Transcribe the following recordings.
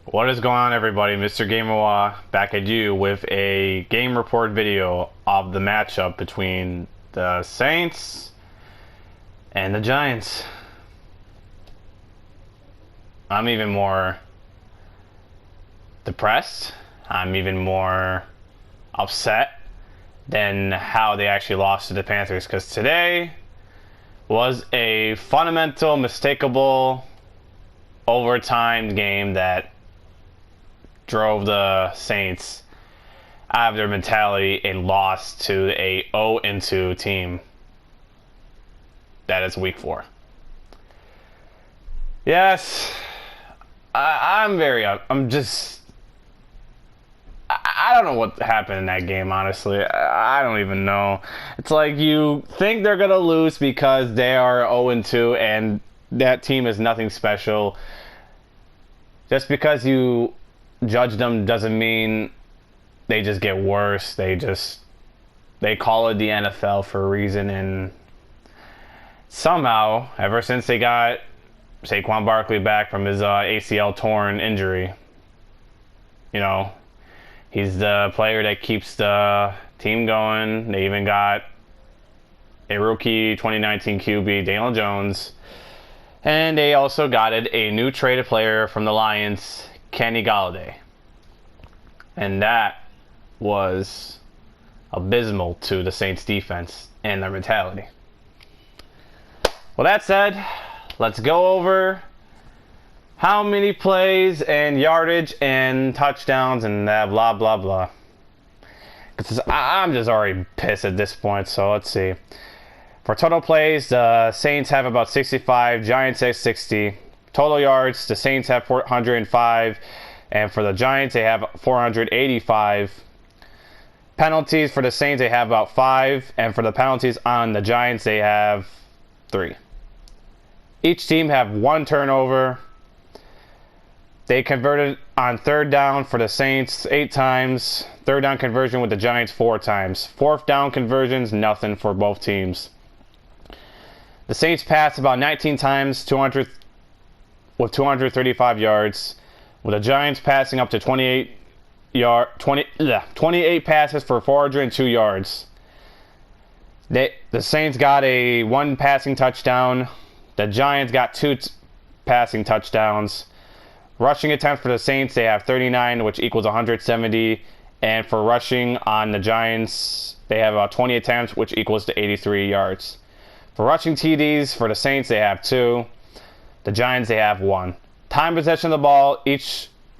What is going on, everybody? MisterGame&Wah back at you with a game report video of the matchup between the Saints and the Giants. I'm even more depressed. I'm even more upset than how they actually lost to the Panthers, because today was a fundamental, mistakable overtime game that drove the Saints out of their mentality and lost to a 0-2 team that is week 4. Yes, I'm just I don't know what happened in that game, honestly. I don't even know. It's like you think they're gonna lose because they are 0-2 and that team is nothing special. Just because you judge them doesn't mean they just get worse. They call it the NFL for a reason, and somehow, ever since they got Saquon Barkley back from his ACL torn injury, you know, he's the player that keeps the team going. They even got a rookie 2019 QB, Daniel Jones, and they also got a new traded player from the Lions, Kenny Galladay. And that was abysmal to the Saints defense and their mentality. Well, that said, let's go over how many plays and yardage and touchdowns and that blah blah blah. Because I'm just already pissed at this point, so let's see. For total plays, the Saints have about 65, Giants have 60. Total yards, the Saints have 405, and for the Giants, they have 485. Penalties for the Saints, they have about 5, and for the penalties on the Giants, they have 3. Each team have 1 turnover. They converted on third down for the Saints 8 times. Third down conversion with the Giants 4 times. Fourth down conversions, nothing for both teams. The Saints passed about 19 times, 235 yards, with the Giants passing up to 28 passes for 402 yards. The Saints got a 1 passing touchdown. The Giants got 2 passing touchdowns. Rushing attempts for the Saints, they have 39, which equals 170. And for rushing on the Giants, they have about 20 attempts, which equals to 83 yards. For rushing TDs for the Saints, they have 2. The Giants, they have 1. Time possession of the ball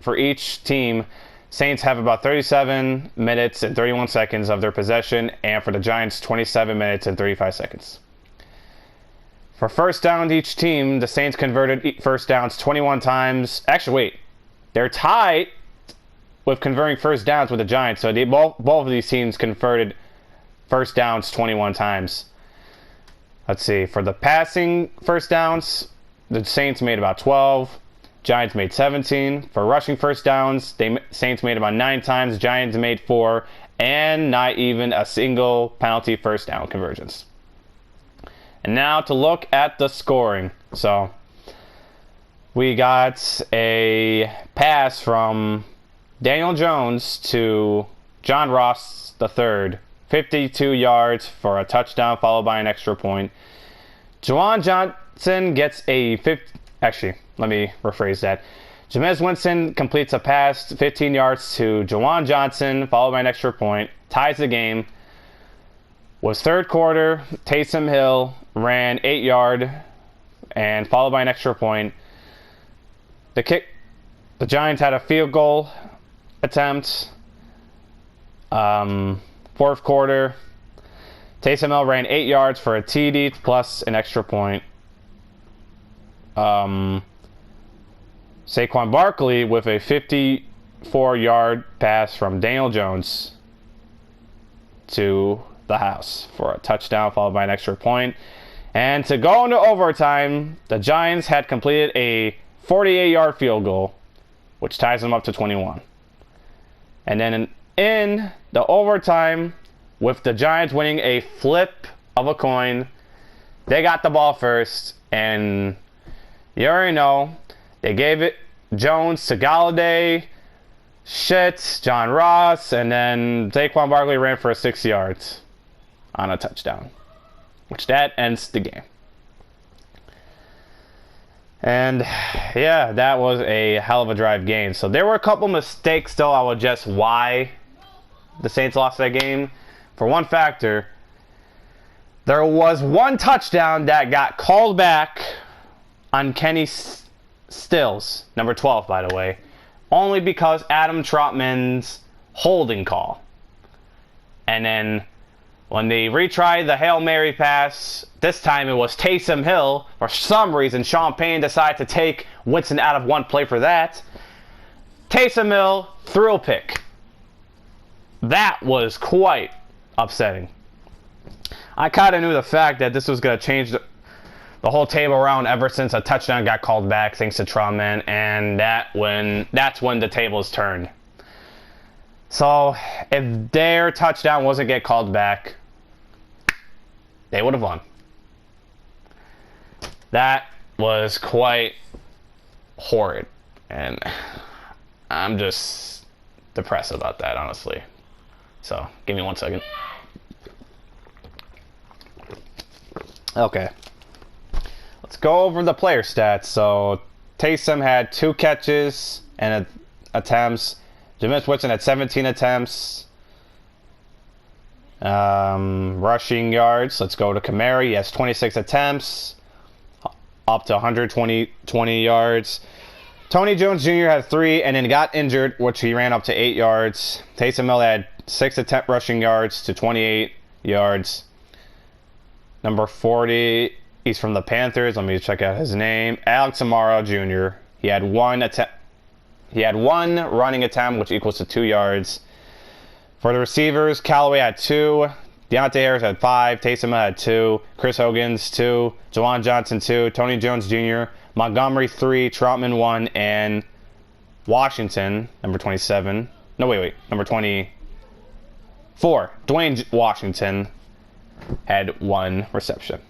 for each team, Saints have about 37 minutes and 31 seconds of their possession, and for the Giants, 27 minutes and 35 seconds. For first down to each team, the Saints converted first downs 21 times. Actually, wait. They're tied with converting first downs with the Giants, so both of these teams converted first downs 21 times. Let's see. For the passing first downs, the Saints made about 12. Giants made 17. For rushing first downs, Saints made about 9 times. Giants made 4. And not even a single penalty first down conversions. And now to look at the scoring. So, we got a pass from Daniel Jones to John Ross III. 52 yards for a touchdown, followed by an extra point. Juwan Johnson gets a Actually, let me rephrase that. Jameis Winston completes a pass 15 yards to Juwan Johnson, followed by an extra point. Ties the game. Was third quarter. Taysom Hill ran 8 yard and followed by an extra point. The Giants had a field goal attempt. Fourth quarter, Taysom Hill ran 8 yards for a TD plus an extra point. Saquon Barkley with a 54-yard pass from Daniel Jones to the house for a touchdown, followed by an extra point. And to go into overtime, the Giants had completed a 48-yard field goal, which ties them up to 21. And then in the overtime, with the Giants winning a flip of a coin, they got the ball first, and you already know they gave Jones to Galladay, John Ross, and then Saquon Barkley ran for 6 yards on a touchdown, which that ends the game. And yeah, that was a hell of a drive game. So there were a couple mistakes, though. I would just why the Saints lost that game. For one factor, there was one touchdown that got called back on Kenny Stills, number 12, by the way, only because Adam Trotman's holding call. And then when they retried the Hail Mary pass, this time it was Taysom Hill. For some reason, Sean Payne decided to take Winston out of one play for that. Taysom Hill threw a pick. That was quite upsetting. I kind of knew the fact that this was going to change the whole table around ever since a touchdown got called back thanks to Trotman, and that's when the tables turned. So if their touchdown wasn't get called back, they would have won. That was quite horrid, and I'm just depressed about that, honestly. So give me 1 second. Okay. Let's go over the player stats. So Taysom had 2 catches and attempts. Jameis Winston had 17 attempts. Rushing yards. Let's go to Kamara. He has 26 attempts, up to 120 yards. Tony Jones Jr. had 3 and then got injured, which he ran up to 8 yards. Taysom Hill had 6 attempt rushing yards to 28 yards. Number 40, he's from the Panthers. Let me check out his name. Alex Amaro Jr. He had 1 attempt. He had 1 running attempt, which equals to 2 yards. For the receivers, Callaway had 2. Deontay Harris had 5. Taysom Hill had 2. Chris Hogan's 2. Jawan Johnson 2. Tony Jones Jr. Montgomery 3. Trotman 1. And Washington, number 27. No, wait. Number 24. Dwayne Washington had 1 reception.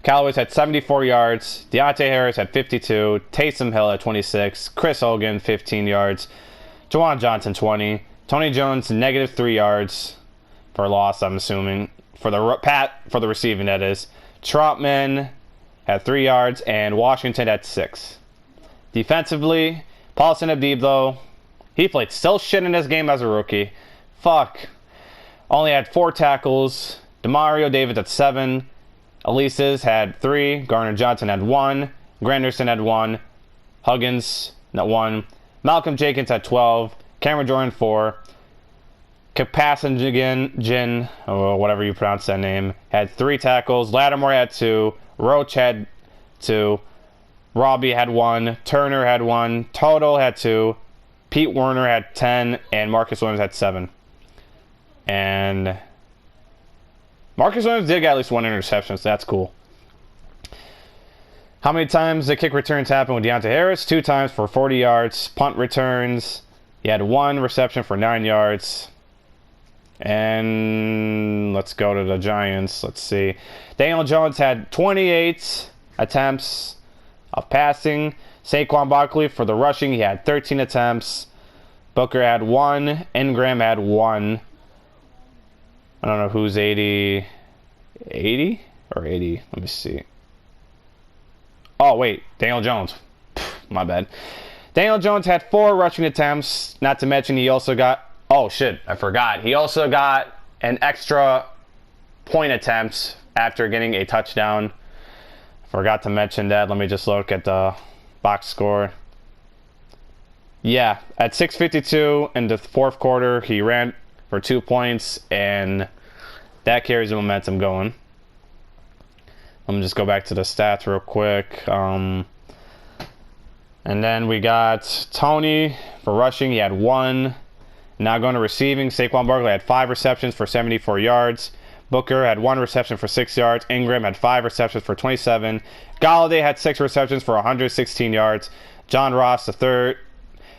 Callaway's had 74 yards. Deontay Harris had 52. Taysom Hill had 26. Chris Hogan, 15 yards. Jawan Johnson, 20. Tony Jones, negative 3 yards for a loss, I'm assuming. For the receiving, that is. Trotman had 3 yards, and Washington had 6. Defensively, Paulson Abdib, though, he played still shit in this game as a rookie. Fuck. Only had 4 tackles. Demario Davis had 7. Elises had 3. Garner Johnson had 1. Granderson had 1. Huggins had 1. Malcolm Jenkins had 12. Cameron Jordan 4. Capassagen, or whatever you pronounce that name, had 3 tackles. Lattimore had 2. Roach had 2. Robbie had 1. Turner had 1. Toto had 2. Pete Werner had 10. And Marcus Williams had 7. And Marcus Williams did get at least 1 interception, so that's cool. How many times the kick returns happened with Deontay Harris? 2 times for 40 yards. Punt returns, he had 1 reception for 9 yards. And let's go to the Giants. Let's see. Daniel Jones had 28 attempts of passing. Saquon Barkley for the rushing, he had 13 attempts. Booker had 1. Ingram had 1. I don't know who's 80 or 80. Let me see. Oh, wait. Daniel Jones. My bad. Daniel Jones had 4 rushing attempts. Not to mention he also got... Oh, shit. I forgot. He also got an extra point attempt after getting a touchdown. Forgot to mention that. Let me just look at the box score. Yeah. At 6:52 in the 4th quarter, he ran for 2 points, and that carries the momentum going. Let me just go back to the stats real quick. And then we got Tony for rushing. He had 1. Now going to receiving, Saquon Barkley had 5 receptions for 74 yards. Booker had 1 reception for 6 yards. Ingram had 5 receptions for 27. Galladay had 6 receptions for 116 yards. John Ross III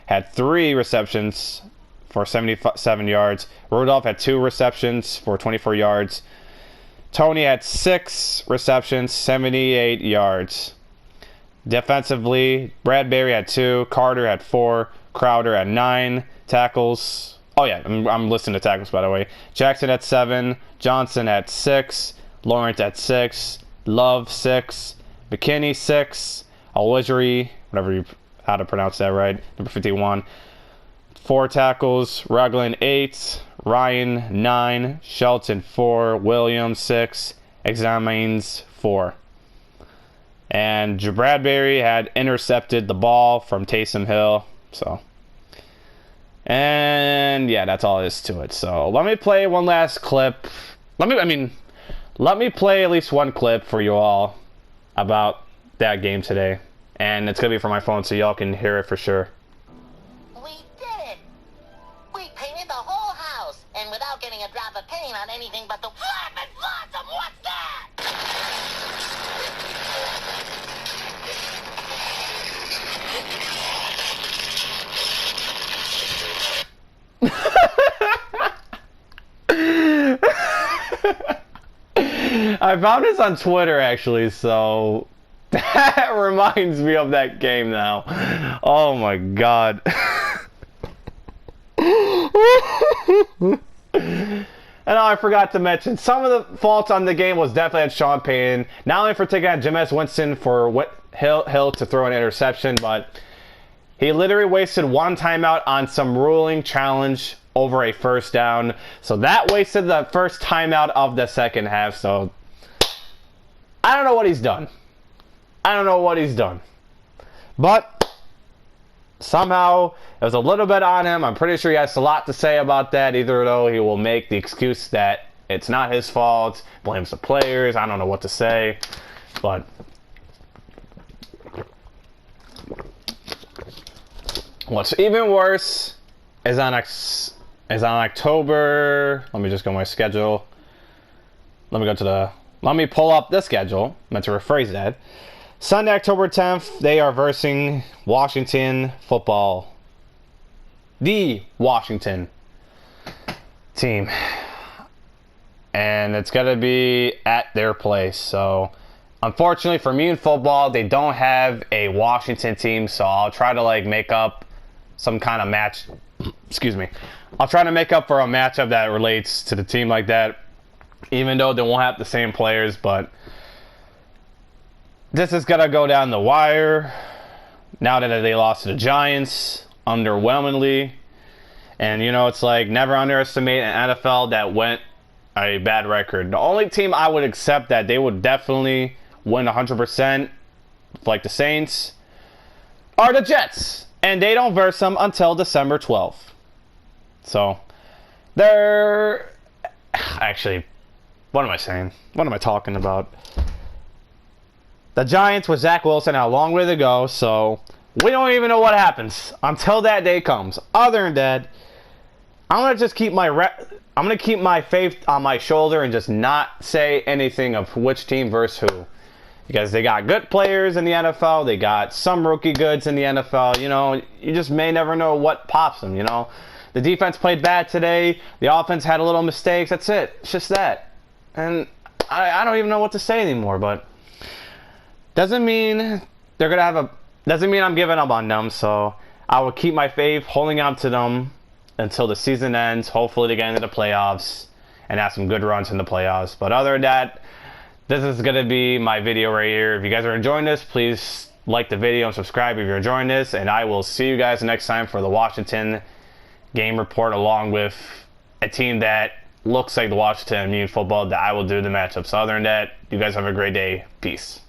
had 3 receptions for 77 yards. Rudolph had 2 receptions for 24 yards. Tony had 6 receptions, 78 yards. Defensively, Bradbury had 2, Carter had 4, Crowder had 9 tackles. Oh yeah, I'm listing the tackles, by the way. Jackson at 7, Johnson at 6, Lawrence at 6, Love 6, McKinney 6, Alwizri, how to pronounce that right, number 51, 4 tackles, Raglan 8, Ryan 9, Shelton 4, Williams 6, Examines 4. And Bradbury had intercepted the ball from Taysom Hill. So, and yeah, that's all there is to it. So let me play one last clip. Let me play at least one clip for you all about that game today. And it's gonna be from my phone, so y'all can hear it for sure. We did it! We painted the whole house, and without getting a drop of paint on anything but the flop and blossom. What's that? I found this on Twitter actually, so that reminds me of that game now. Oh my god. And I forgot to mention, some of the faults on the game was definitely at Sean Payton. Not only for taking out Jameis Winston for Hill to throw an interception, but he literally wasted one timeout on some ruling challenge over a first down. So that wasted the first timeout of the second half. So I don't know what he's done. I don't know what he's done. But somehow it was a little bit on him. I'm pretty sure he has a lot to say about that, either though he will make the excuse that it's not his fault, blames the players. I don't know what to say. But what's even worse is on October. Let me just go to my schedule. Let me pull up the schedule. I meant to rephrase that. Sunday, October 10th, they are versing Washington football. The Washington team. And it's going to be at their place. So, unfortunately for me in football, they don't have a Washington team. So, I'll try to make up some kind of match. Excuse me. I'll try to make up for a matchup that relates to the team like that. Even though they won't have the same players, but this is going to go down the wire now that they lost to the Giants underwhelmingly. And, it's never underestimate an NFL that went a bad record. The only team I would accept that they would definitely win 100%, like the Saints, are the Jets. And they don't verse them until December 12th. So, they're... Actually, what am I saying? What am I talking about? The Giants with Zach Wilson had a long way to go, so we don't even know what happens until that day comes. Other than that, I'm gonna just keep my faith on my shoulder and just not say anything of which team versus who, because they got good players in the NFL. They got some rookie goods in the NFL. You just may never know what pops them. The defense played bad today. The offense had a little mistakes. That's it. It's just that. And I don't even know what to say anymore, but doesn't mean doesn't mean I'm giving up on them. So I will keep my faith, holding on to them until the season ends. Hopefully they get into the playoffs and have some good runs in the playoffs. But other than that, this is going to be my video right here. If you guys are enjoying this, please like the video and subscribe if you're enjoying this. And I will see you guys next time for the Washington game report, along with a team that looks like the Washington, football, that I will do the matchup. So other than that, you guys have a great day. Peace.